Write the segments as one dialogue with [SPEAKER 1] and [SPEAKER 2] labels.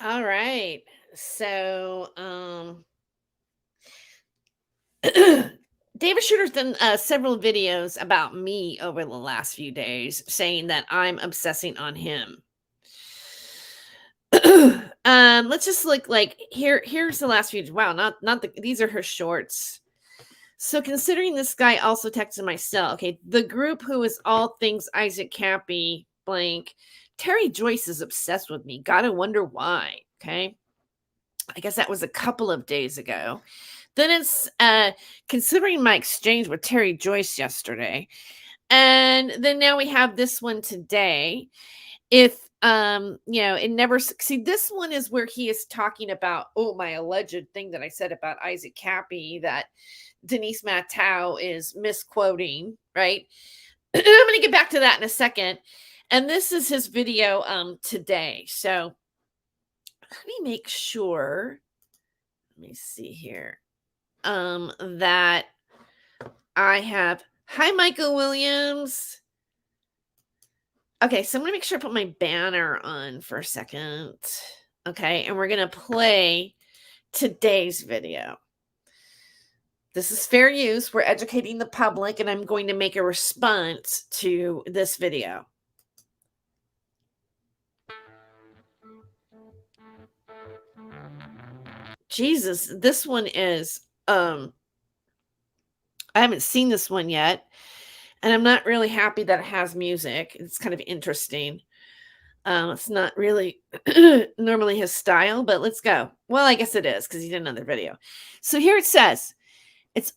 [SPEAKER 1] All right. So, David Shooter's done several videos about me over the last few days, saying that I'm obsessing on him. Let's just look like here's the last few. Wow, not these are her shorts. So considering this guy also texted my cell, okay, the group who is all things Isaac Cappy blank, Terry Joyce is obsessed with me. Gotta wonder why. Okay. I guess that was a couple of days ago. Then it's considering my exchange with Terry Joyce yesterday. And then now we have this one today. If it never see this one is where he is talking about my alleged thing that I said about Isaac Cappy that Denise Matau is misquoting, right? I'm going to get back to that in a second. And this is his video today. So let me make sure. Let me see here. That I have. Hi, Michael Williams. Okay, so I'm going to make sure I put my banner on for a second. Okay, and we're going to play today's video. This is fair use. We're educating the public, and I'm going to make a response to this video. Jesus, this one is, I haven't seen this one yet. And I'm not really happy that it has music. It's kind of interesting. It's not really normally his style, but let's go. Well, I guess it is because he did another video. So here it says, it's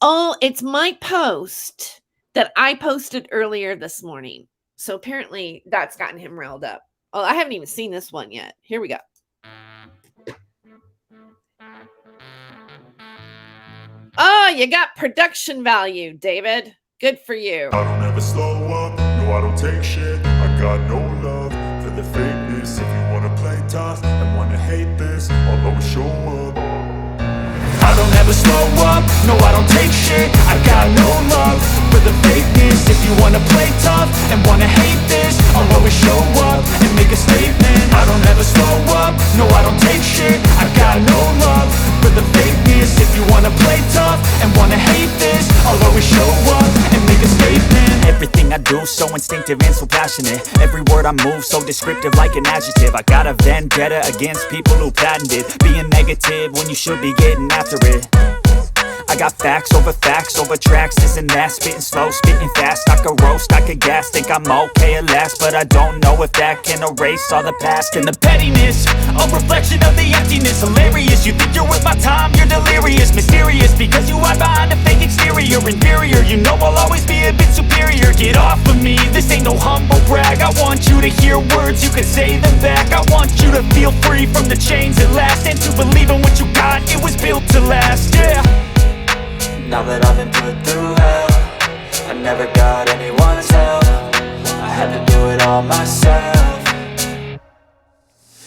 [SPEAKER 1] my post that I posted earlier this morning. So apparently that's gotten him riled up. Oh, I haven't even seen this one yet. Here we go. Oh, you got production value, David. Good for you.
[SPEAKER 2] I don't ever slow up, no I don't take shit. I got no love for the fakeness. If you wanna play tough and wanna hate this, I'll always show up. I don't ever slow up, no I don't take shit. I got no love for the fakeness. If you wanna play tough and wanna hate this, I'll always show up and make a statement. I don't ever slow up, no I don't take shit. I got no love for the fakeness. If you wanna play tough and wanna hate this, I'll always show up and make a statement. Everything I do so instinctive and so passionate. Every word I move so descriptive like an adjective. I got a vendetta against people who patented being negative when you should be getting after it. I got facts over tracks, this and that. Spitting slow, spitting fast, I could roast, I could gas. Think I'm okay at last, but I don't know if that can erase all the past. And the pettiness, a reflection of the emptiness. Hilarious, you think you're worth my time, you're delirious. Mysterious, because you hide behind a fake exterior. Inferior, you know I'll always be a bit superior. Get off of me, this ain't no humble brag. I want you to hear words, you can say them back. I want you to feel free from the chains at last, and to believe in what you got, it was built to last, yeah. Now that I've been put through hell, I never got anyone's help. I had to do it all myself.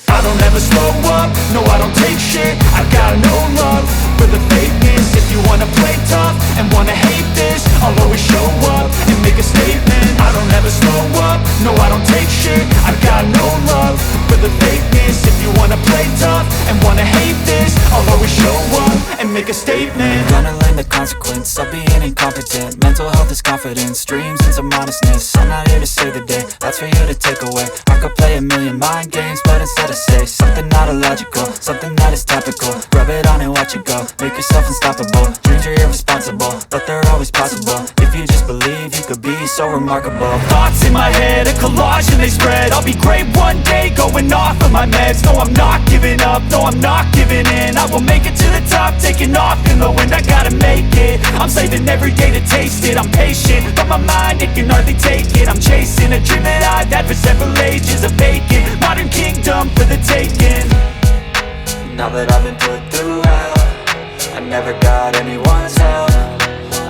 [SPEAKER 2] I don't ever slow up, no I don't take shit. I got no love for the fakeness. If you wanna play tough and wanna hate this, I'll always show up and make a statement. I don't ever slow up, no I don't take shit. I got no love for the fakeness. If you wanna play tough and wanna hate this, I'll always show up and make a statement. Gonna learn the consequence of being incompetent. Mental health is confidence, dreams and some honestness. I'm not here to save the day, that's for you to take away. I could play a million mind games, but instead I say something not illogical, something that is topical. Rub it on and watch it go, make yourself unstoppable. Dreams are irresponsible, but they're always possible. If you just believe, you could be so remarkable. Thoughts in my head, a collage and they spread. I'll be great one day, going off of my meds. No, I'm not giving up, no, I'm not giving in. I will make it to the top, taking off in the wind. I gotta make it, I'm saving every day to taste it. I'm patient, but my mind, it can hardly take it. I'm chasing a dream that I've had for several ages. A vacant, modern kingdom for the taking. Now that I've been put through hell, I never got anyone's help.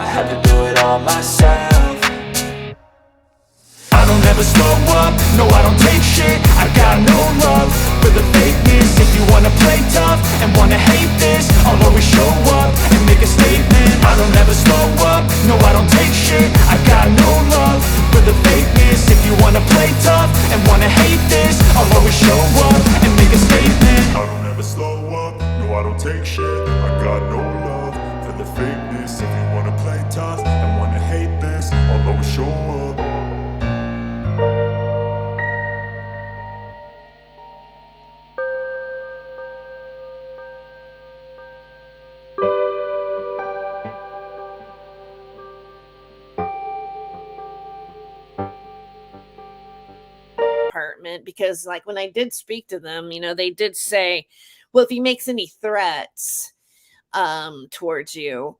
[SPEAKER 2] I had to do it all myself. I don't ever slow up, no I don't take shit. I got no love for the fakeness. If you wanna play tough and wanna hate this, I'll always show up and make a statement. I don't ever slow up, no I don't take shit. I got no love for the fakeness. If you wanna play tough and wanna hate this, I'll always show up and make a statement. take shit. I got no love for the fakeness. If you wanna play tough and wanna hate this, I'll always show up.
[SPEAKER 1] Apartment, because like when I did speak to them, they did say, well, if he makes any threats towards you,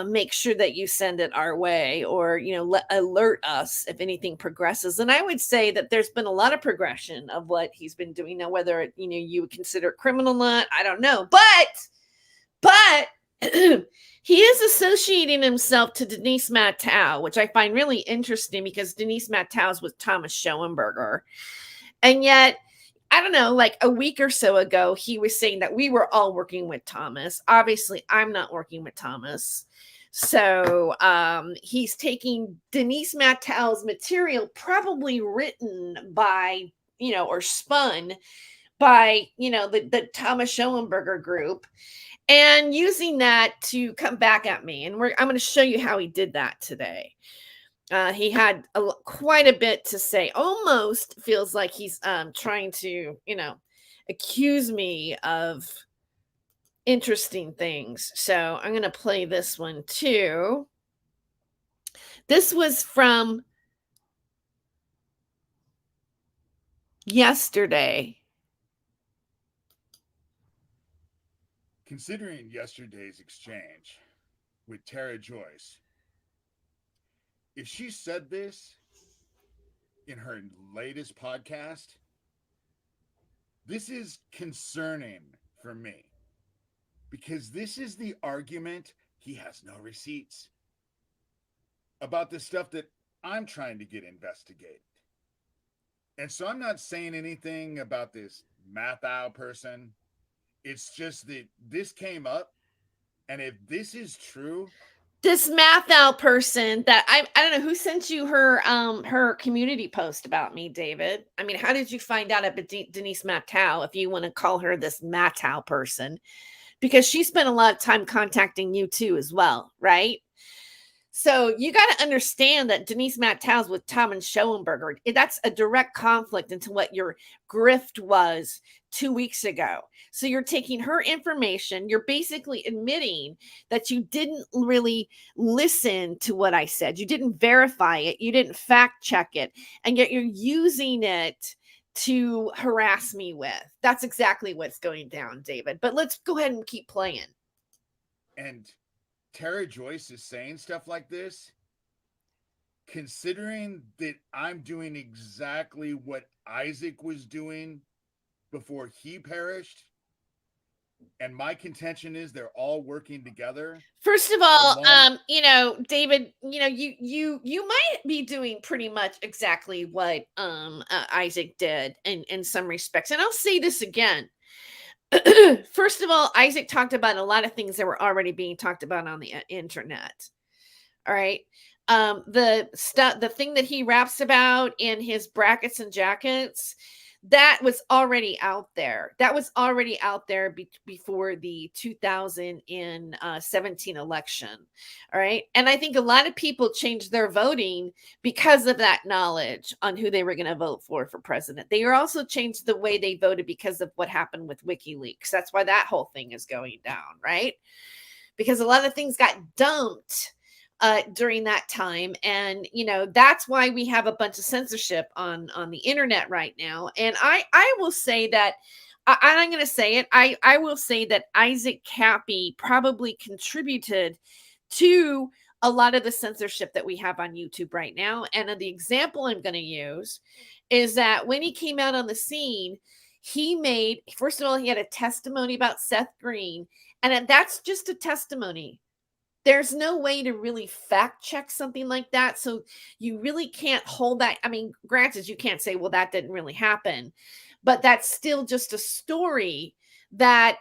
[SPEAKER 1] make sure that you send it our way, or alert us if anything progresses. And I would say that there's been a lot of progression of what he's been doing. Now, whether you would consider it criminal or not, I don't know, but he is associating himself to Denise Mattow, which I find really interesting, because Denise Mattow's with Thomas Schoenberger. And yet, I don't know, like a week or so ago, he was saying that we were all working with Thomas. Obviously, I'm not working with Thomas. So he's taking Denise Mattow's material, probably written by, or spun by, the Thomas Schoenberger group, and using that to come back at me. And I'm going to show you how he did that today. He had quite a bit to say. Almost feels like he's trying to, accuse me of interesting things. So I'm going to play this one too. This was from yesterday.
[SPEAKER 3] Considering yesterday's exchange with Tara Joyce, if she said this in her latest podcast, this is concerning for me, because this is the argument he has no receipts about the stuff that I'm trying to get investigated. And so I'm not saying anything about this Matthau person. It's just that this came up, and if this is true,
[SPEAKER 1] this Matthau person that I don't know who sent you her community post about me, David. I mean, how did you find out about Denise Mattow, if you want to call her this Matthau person? Because she spent a lot of time contacting you too as well, right? So you got to understand that Denise Mattow's with Thomas Schoenberger. That's a direct conflict into what your grift was 2 weeks ago. So you're taking her information. You're basically admitting that you didn't really listen to what I said. You didn't verify it. You didn't fact check it. And yet you're using it to harass me with. That's exactly what's going down, David. But let's go ahead and keep playing.
[SPEAKER 3] And Tara Joyce is saying stuff like this, considering that I'm doing exactly what Isaac was doing before he perished, and my contention is they're all working together.
[SPEAKER 1] First of all, David, you might be doing pretty much exactly what Isaac did in some respects. And I'll say this again. First of all, Isaac talked about a lot of things that were already being talked about on the internet. All right. The thing that he raps about in his brackets and jackets, that was already out there. That was already out there before the 2017 election. All right. And I think a lot of people changed their voting because of that knowledge on who they were going to vote for president. They also changed the way they voted because of what happened with WikiLeaks. That's why that whole thing is going down, right? Because a lot of things got dumped during that time. And, that's why we have a bunch of censorship on the internet right now. And I will say that, I'm going to say it, I will say that Isaac Cappy probably contributed to a lot of the censorship that we have on YouTube right now. And the example I'm going to use is that when he came out on the scene, first of all, he had a testimony about Seth Green. And that's just a testimony. There's no way to really fact check something like that. So you really can't hold that. I mean, granted, you can't say, well, that didn't really happen, but that's still just a story that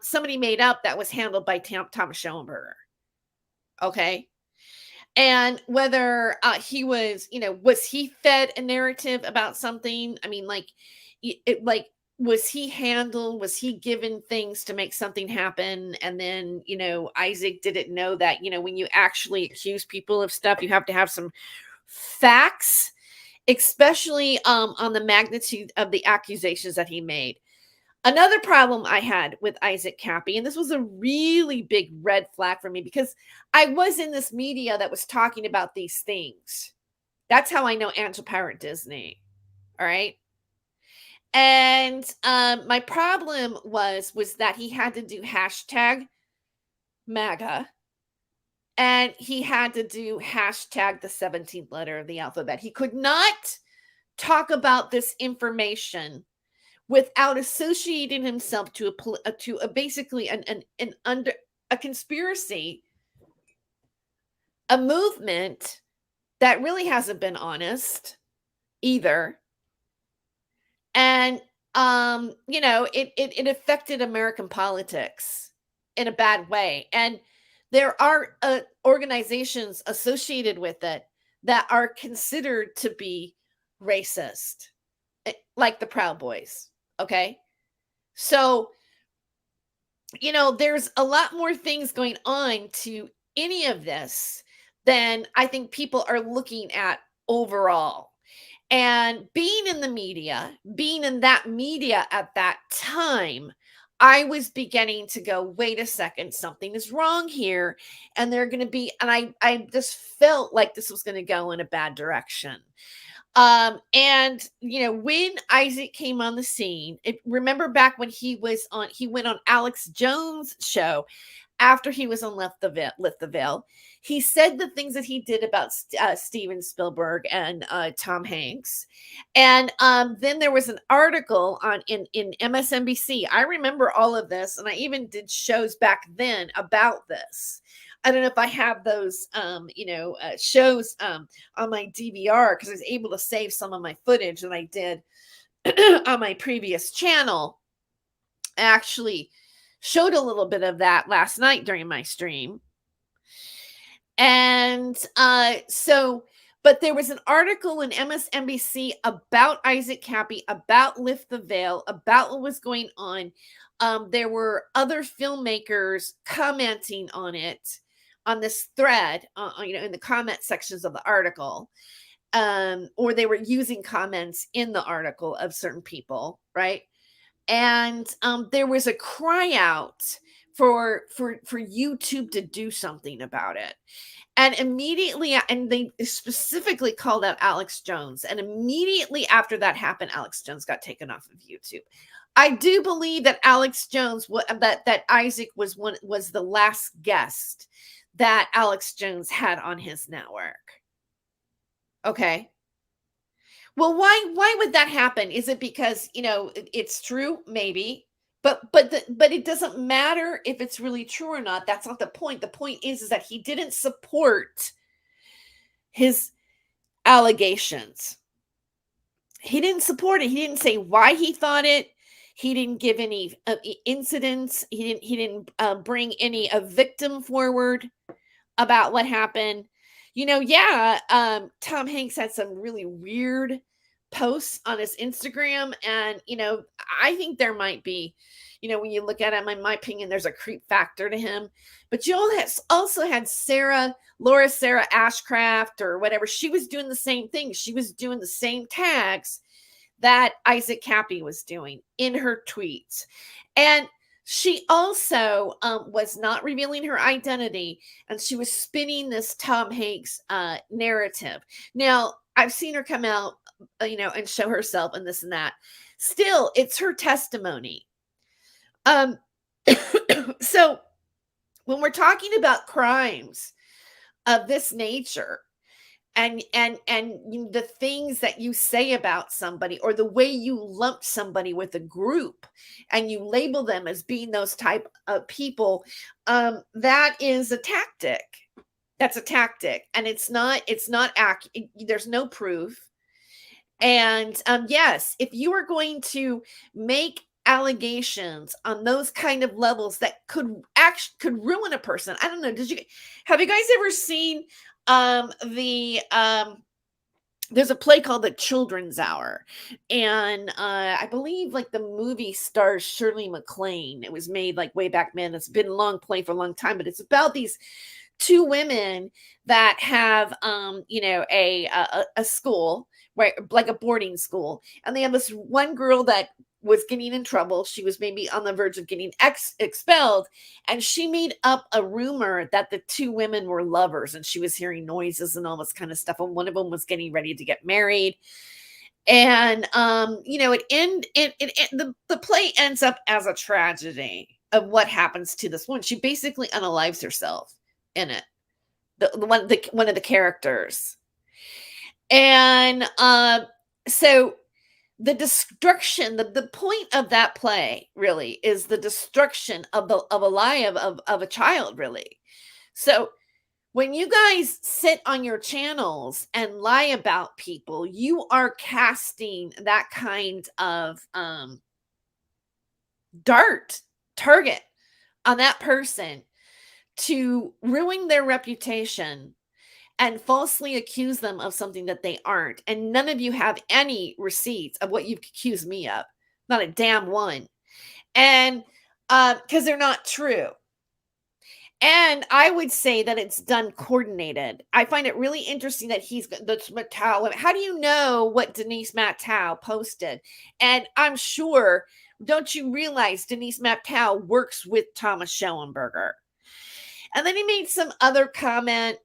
[SPEAKER 1] somebody made up that was handled by Thomas Schoenberger. Okay. And whether he was, was he fed a narrative about something? I mean, was he handled? Was he given things to make something happen? And then, Isaac didn't know that, when you actually accuse people of stuff, you have to have some facts, especially on the magnitude of the accusations that he made. Another problem I had with Isaac Cappy, and this was a really big red flag for me because I was in this media that was talking about these things. That's how I know Angela Power at Disney. All right. And my problem was that he had to do hashtag MAGA, and he had to do hashtag the 17th letter of the alphabet. He could not talk about this information without associating himself to a basically an under a conspiracy, a movement that really hasn't been honest either. And it affected American politics in a bad way. And there are organizations associated with it that are considered to be racist, like the Proud Boys. Okay. So, there's a lot more things going on to any of this than I think people are looking at overall. And being in the media, being in that media at that time, I was beginning to go, wait a second, something is wrong here. And they're going to be, and I just felt like this was going to go in a bad direction. And when Isaac came on the scene, remember back when he went on Alex Jones' show after he was on Lift the Veil, he said the things that he did about Steven Spielberg and Tom Hanks. And then there was an article in MSNBC. I remember all of this, and I even did shows back then about this. I don't know if I have those, shows on my DVR because I was able to save some of my footage that I did on my previous channel. I actually showed a little bit of that last night during my stream. And but there was an article in MSNBC about Isaac Cappy, about Lift the Veil, about what was going on. There were other filmmakers commenting on it, on this thread, in the comment sections of the article, or they were using comments in the article of certain people, right? And there was a cry out for YouTube to do something about it. And immediately, and they specifically called out Alex Jones. And immediately after that happened, Alex Jones got taken off of YouTube. I do believe that Alex Jones, that Isaac was the last guest that Alex Jones had on his network. Okay. Well, why would that happen? Is it because, it's true? Maybe. But it doesn't matter if it's really true or not. That's not the point. The point is that he didn't support his allegations. He didn't support it. He didn't say why he thought it. He didn't give any incidents. He didn't bring any victim forward about what happened. Tom Hanks had some really weird posts on his Instagram, and I think there might be, when you look at him, in my opinion, there's a creep factor to him. But you also had Sarah Ashcraft or whatever. She was doing the same thing. She was doing the same tags that Isaac Cappy was doing in her tweets, and she also was not revealing her identity, and she was spinning this Tom Hanks narrative. Now, I've seen her come out, and show herself and this and that. Still, it's her testimony. So when we're talking about crimes of this nature, and the things that you say about somebody, or the way you lump somebody with a group and you label them as being those type of people, that is a tactic. That's a tactic, and it's not accurate. There's no proof. And yes, if you are going to make allegations on those kind of levels that could ruin a person, I don't know. Have you guys ever seen the there's a play called The Children's Hour, and I believe like the movie stars Shirley MacLaine. It was made like way back then. It's been a long play for a long time, but it's about these two women that have a school, right, like a boarding school, and they have this one girl that was getting in trouble. She was maybe on the verge of getting expelled, and she made up a rumor that the two women were lovers, and she was hearing noises and all this kind of stuff, and one of them was getting ready to get married. And the play ends up as a tragedy of what happens to this woman. She basically unalives herself in it, one of the characters. And so the destruction, the point of that play really is the destruction of a lie of a child, really. So when you guys sit on your channels and lie about people, you are casting that kind of target on that person to ruin their reputation and falsely accuse them of something that they aren't. And none of you have any receipts of what you've accused me of. Not a damn one. And because they're not true. And I would say that it's done coordinated. I find it really interesting that that's Mattel. How do you know what Denise Mattel posted? And I'm sure, don't you realize Denise Mattel works with Thomas Schellenberger? And then he made some other comment.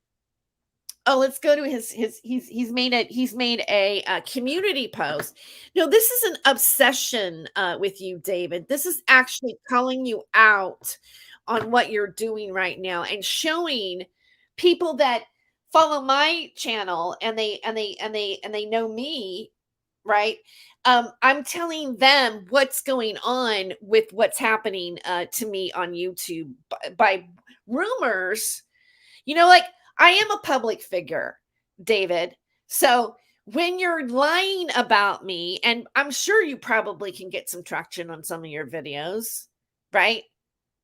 [SPEAKER 1] Oh, let's go to he's made a community post. No, this is an obsession with you, David. This is actually calling you out on what you're doing right now and showing people that follow my channel and they know me, right? I'm telling them what's going on with what's happening to me on YouTube by rumors. Like I am a public figure, David. So when you're lying about me, and I'm sure you probably can get some traction on some of your videos, right?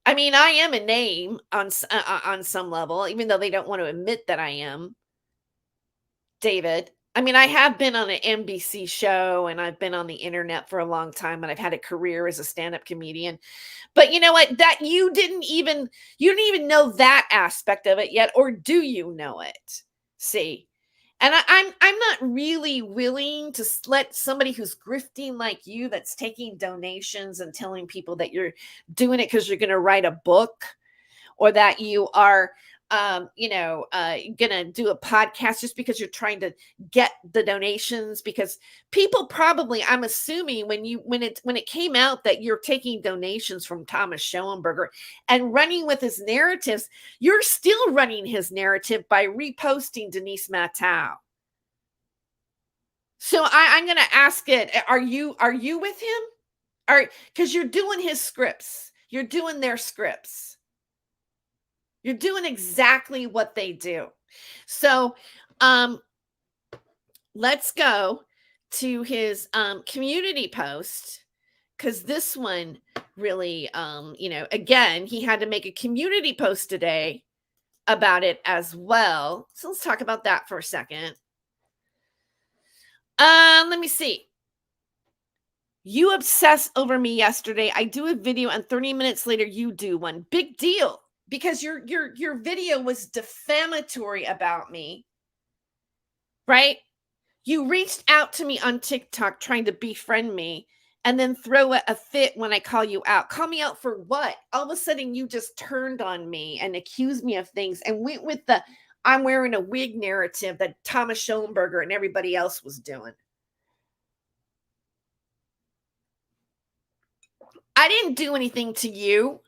[SPEAKER 1] I mean, I am a name on some level, even though they don't want to admit that I am, David. I mean, I have been on an NBC show and I've been on the internet for a long time and I've had a career as a stand-up comedian. But you know what? That you didn't even know that aspect of it yet, or do you know it? See? And I'm not really willing to let somebody who's grifting like you, that's taking donations and telling people that you're doing it because you're going to write a book, or that you are gonna do a podcast just because you're trying to get the donations. Because people probably, I'm assuming, when it came out that you're taking donations from Thomas Schellenberger and running with his narratives, you're still running his narrative by reposting Denise Mattel. So I'm gonna ask it: Are you with him? Because you're doing his scripts, you're doing their scripts. You're doing exactly what they do. So let's go to his community post, because this one really, again, he had to make a community post today about it as well. So let's talk about that for a second. Let me see. You obsessed over me yesterday. I do a video and 30 minutes later you do one. Big deal. Because your video was defamatory about me, right? You reached out to me on TikTok trying to befriend me and then throw a fit when I call you out. Call me out for what? All of a sudden you just turned on me and accused me of things and went with the I'm wearing a wig narrative that Thomas Schellenberger and everybody else was doing. I didn't do anything to you.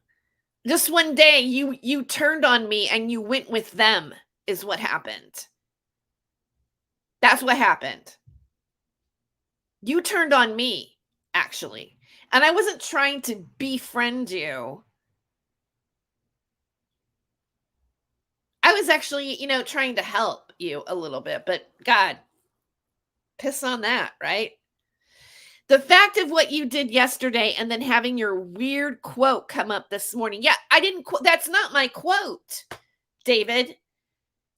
[SPEAKER 1] Just one day you turned on me and you went with them is what happened. That's what happened. You turned on me, actually. And I wasn't trying to befriend you. I was actually, trying to help you a little bit, but God, piss on that, right? The fact of what you did yesterday and then having your weird quote come up this morning. Yeah, I didn't quote. That's not my quote, David.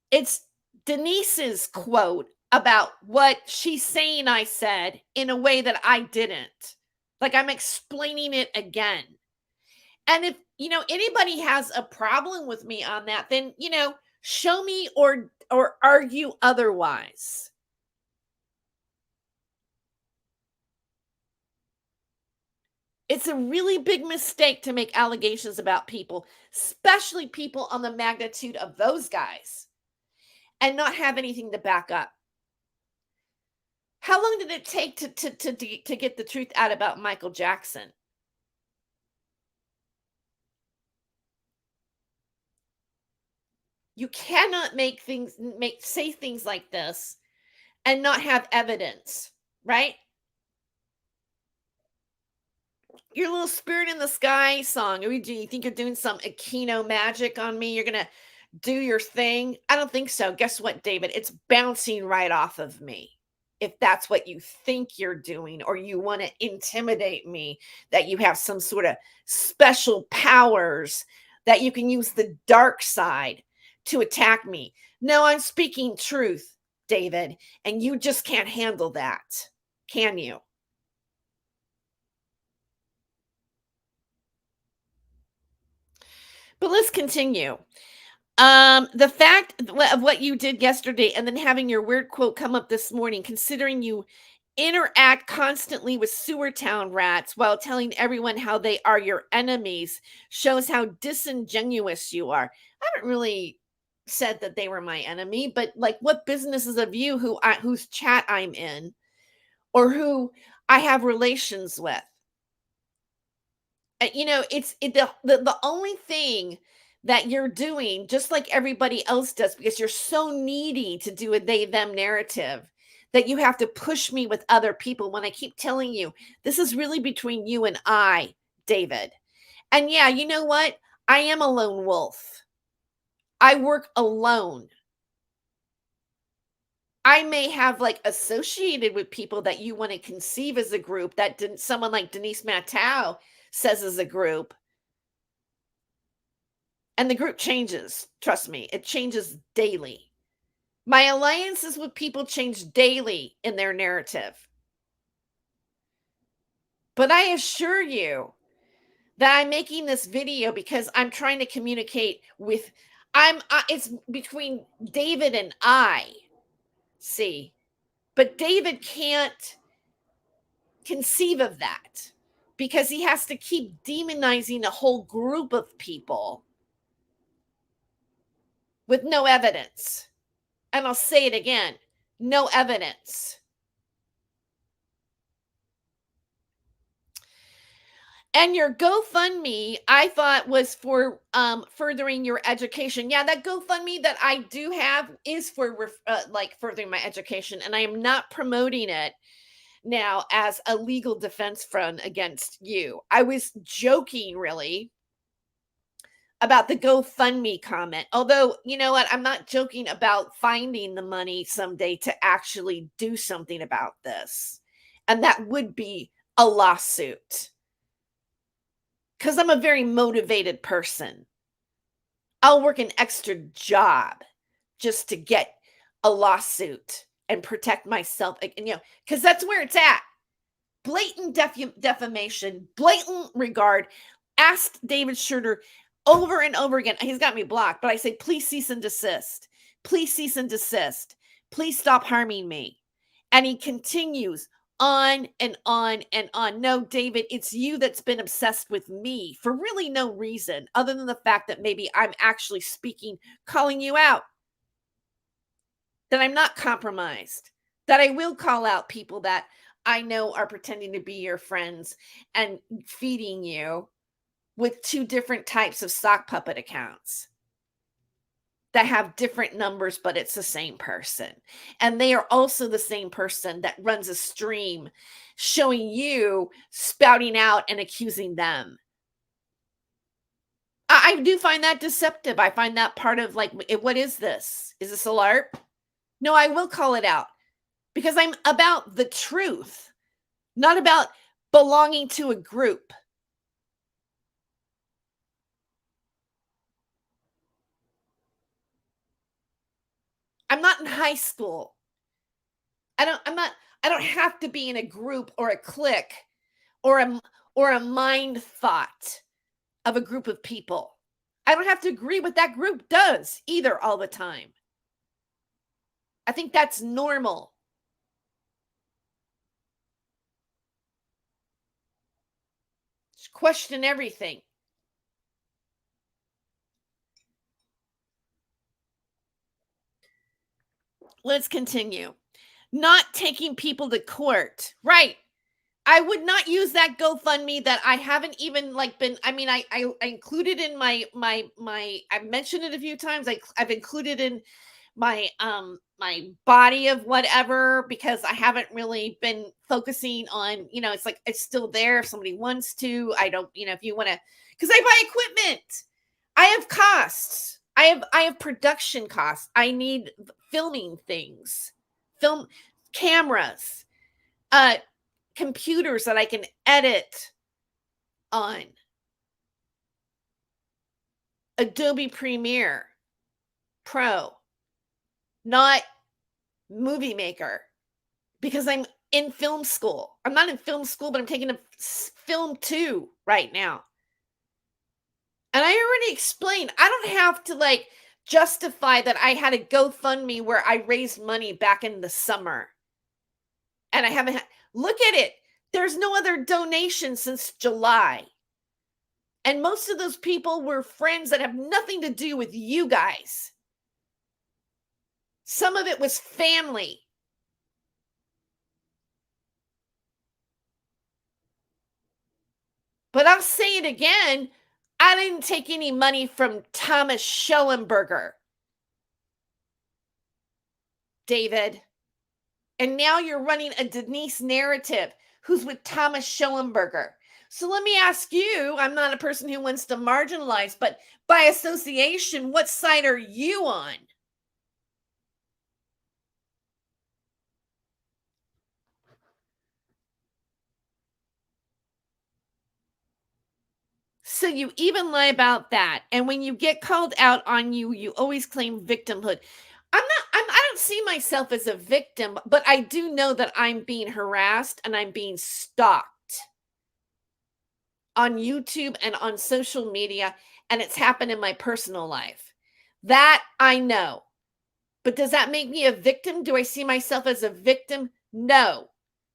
[SPEAKER 1] It's Denise's quote about what she's saying I said in a way that I didn't. Like I'm explaining it again. And if, anybody has a problem with me on that, then, show me or argue otherwise. It's a really big mistake to make allegations about people, especially people on the magnitude of those guys, and not have anything to back up. How long did it take to get the truth out about Michael Jackson? You cannot say things like this and not have evidence, right? Your little spirit in the sky song. Do you think you're doing some Aquino magic on me? You're gonna do your thing? I don't think so. Guess what, David? It's bouncing right off of me. If that's what you think you're doing, or you want to intimidate me, that you have some sort of special powers that you can use the dark side to attack me. No, I'm speaking truth, David, and you just can't handle that. Can you? But let's continue. The fact of what you did yesterday and then having your weird quote come up this morning, considering you interact constantly with sewer town rats while telling everyone how they are your enemies, shows how disingenuous you are. I haven't really said that they were my enemy, but like, what business is of you whose chat I'm in or who I have relations with? The only thing that you're doing, just like everybody else does, because you're so needy to do a they them narrative, that you have to push me with other people when I keep telling you this is really between you and I, David. And yeah, you know what? I am a lone wolf. I work alone. I may have like associated with people that you want to conceive as a group, that didn't someone like Denise Matau says as a group. And the group changes. Trust me, it changes daily. My alliances with people change daily in their narrative. But I assure you that I'm making this video because I'm trying to communicate with it's between David and I. See. But David can't conceive of that because he has to keep demonizing a whole group of people with no evidence. And I'll say it again, no evidence. And your GoFundMe, I thought, was for furthering your education. Yeah, that GoFundMe that I do have is for like furthering my education, and I am not promoting it now as a legal defense fund against you. I was joking, really, about the GoFundMe comment. Although, you know what? I'm not joking about finding the money someday to actually do something about this. And that would be a lawsuit. Because I'm a very motivated person. I'll work an extra job just to get a lawsuit and protect myself. And, because that's where it's at. Blatant defamation, blatant regard. Asked David Shurter over and over again. He's got me blocked, but I say, please cease and desist. Please cease and desist. Please stop harming me. And he continues on and on and on. No, David, it's you that's been obsessed with me for really no reason other than the fact that maybe I'm actually speaking, calling you out. That I'm not compromised. That I will call out people that I know are pretending to be your friends and feeding you with two different types of sock puppet accounts that have different numbers, but it's the same person. And they are also the same person that runs a stream showing you spouting out and accusing them. I do find that deceptive. I find that part of like, what is this? Is this a LARP? No, I will call it out because I'm about the truth, not about belonging to a group. I'm not in high school. I don't have to be in a group or a clique or a mind thought of a group of people. I don't have to agree what that group does either all the time. I think that's normal. Just question everything. Let's continue. Not taking people to court. Right. I would not use that GoFundMe that I haven't even like been. I mean, I included in my I've mentioned it a few times. I've included in my body of whatever because I haven't really been focusing on, it's like it's still there if somebody wants to. I don't, if you want to, because I buy equipment. I have costs. I have production costs. I need filming things, film cameras, computers that I can edit on, Adobe Premiere Pro, not Movie Maker, because I'm in film school. I'm not in film school, but I'm taking a film 2 right now. And I already explained, I don't have to like justify that I had a GoFundMe where I raised money back in the summer. And I haven't look at it. There's no other donation since July. And most of those people were friends that have nothing to do with you guys. Some of it was family. But I'll say it again. I didn't take any money from Thomas Schellenberger, David. And now you're running a Denise narrative who's with Thomas Schellenberger. So let me ask you, I'm not a person who wants to marginalize, but by association, what side are you on? So you even lie about that. And when you get called out on you always claim victimhood. I don't see myself as a victim, but I do know that I'm being harassed and I'm being stalked on YouTube and on social media, and it's happened in my personal life. That I know. But does that make me a victim? Do I see myself as a victim? No.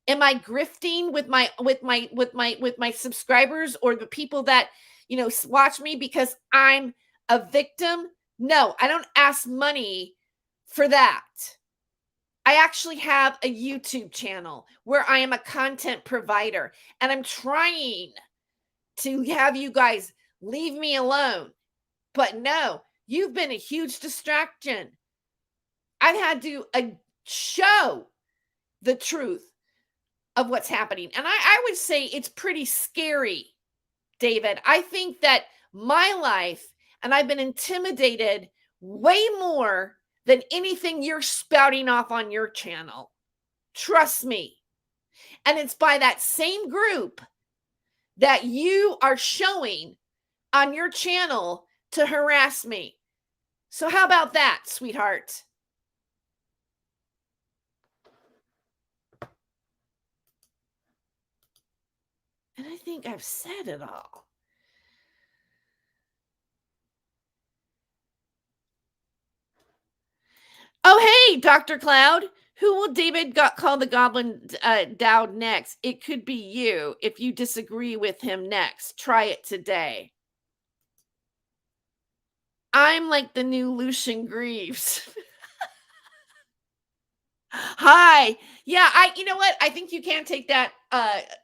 [SPEAKER 1] Am I grifting with my subscribers or the people that, watch me because I'm a victim? No, I don't ask money for that. I actually have a YouTube channel where I am a content provider, and I'm trying to have you guys leave me alone. But no, you've been a huge distraction. I've had to show the truth of what's happening. And I would say it's pretty scary, David. I think that my life, and I've been intimidated way more than anything you're spouting off on your channel. Trust me. And it's by that same group that you are showing on your channel to harass me. So how about that, sweetheart? And I think I've said it all. Oh, hey, Dr. Cloud. Who will David call the Goblin Dowd next? It could be you if you disagree with him next. Try it today. I'm like the new Lucian Greaves. Hi. Yeah, you know what? I think you can take that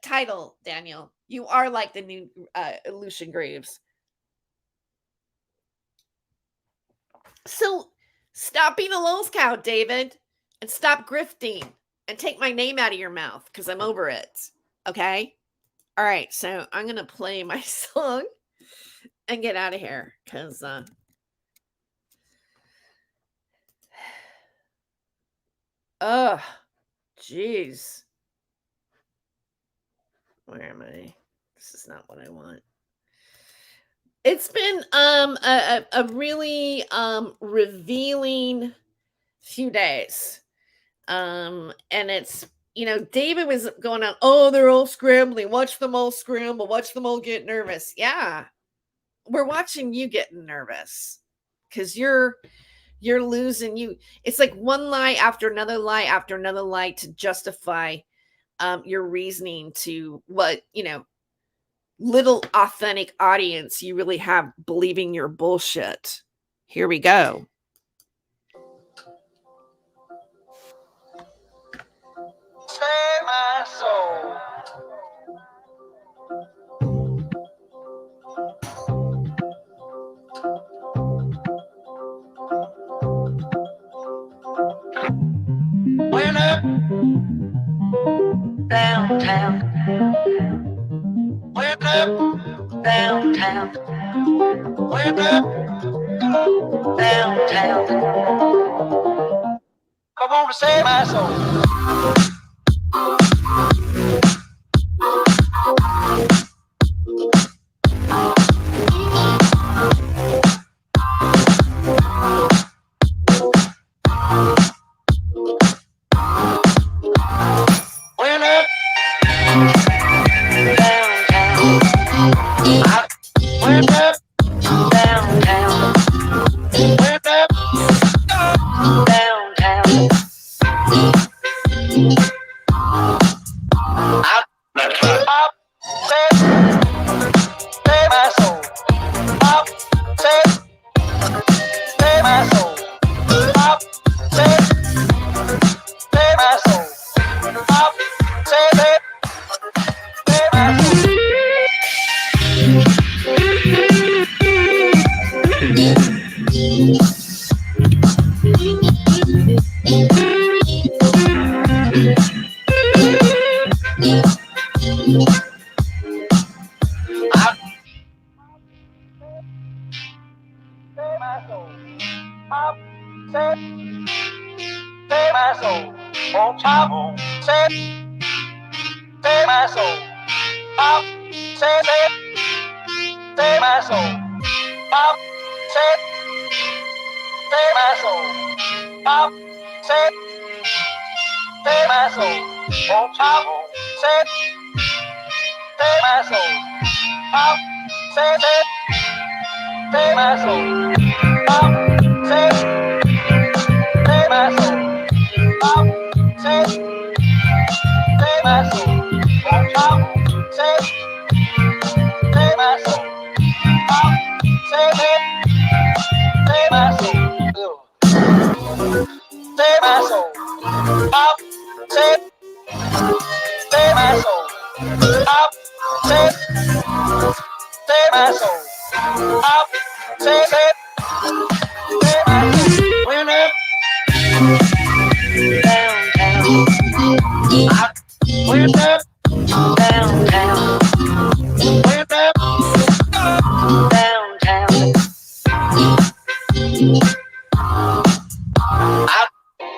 [SPEAKER 1] title, Daniel. You are like the new Lucian Greaves. So stop being a lol's cow, David, and stop grifting and take my name out of your mouth because I'm over it. Okay? All right, so I'm going to play my song and get out of here because oh, jeez. Where am I? This is not what I want. It's been a really revealing few days. And it's, David was going on, oh, they're all scrambling. Watch them all scramble. Watch them all get nervous. Yeah. We're watching you getting nervous because you're losing. It's like one lie after another lie to justify your reasoning to what, little authentic audience you really have believing your bullshit. Here we go.
[SPEAKER 2] Save my soul. Went up downtown. Went up downtown. Went up downtown. Come on to save my soul.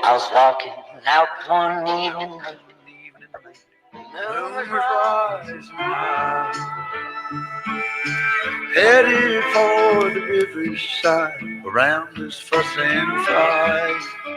[SPEAKER 2] I was walking out one evening, headed for the riverside, around this fuss and fight.